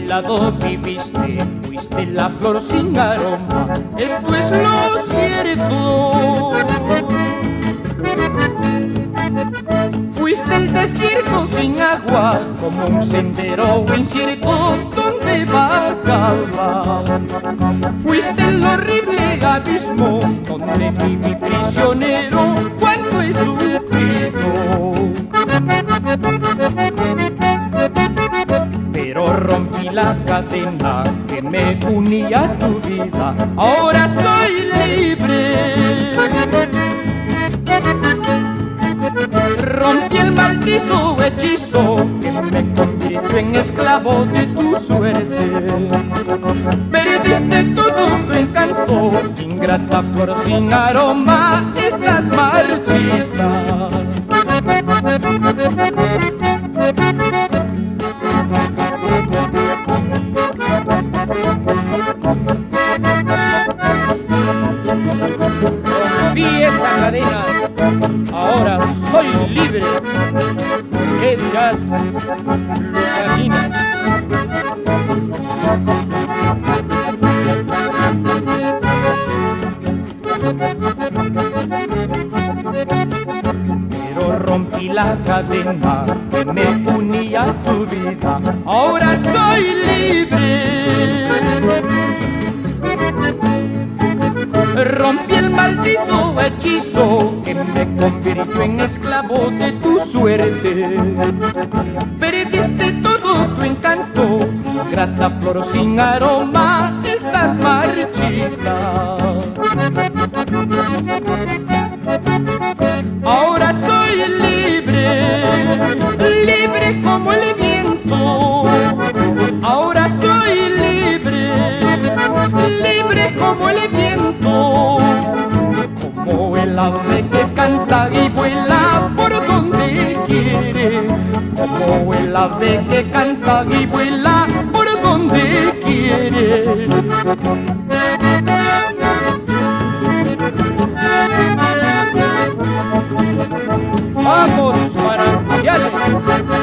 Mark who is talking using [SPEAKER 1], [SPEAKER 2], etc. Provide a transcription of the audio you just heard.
[SPEAKER 1] lado viviste, fuiste la flor sin aroma, esto es lo cierto. Fuiste el desierto sin agua, como un sendero incierto donde vagaba. Fuiste el horrible abismo donde viví prisionero, cuánto he sufrido. Pero rompí la cadena que me unía a tu vida, ahora soy libre. Rompí el maldito hechizo que me convirtió en esclavo de tu suerte. Perdiste todo tu encanto, ingrata flor sin aroma, estás marchita. Rompí esa cadena, ahora soy libre. ¿Qué dirás, Lucadina? Pero rompí la cadena que me unía a tu vida, ahora soy libre. Rompí el maldito hechizo que me convirtió en esclavo de tu suerte. Perdiste todo tu encanto, grata flor sin aroma, estás marchita. Ahora soy libre, libre como el viento. Ahora soy libre, libre como el viento. Como el ave que canta y vuela por donde quiere. Como el ave que canta y vuela por donde quiere. Vamos para Mayales.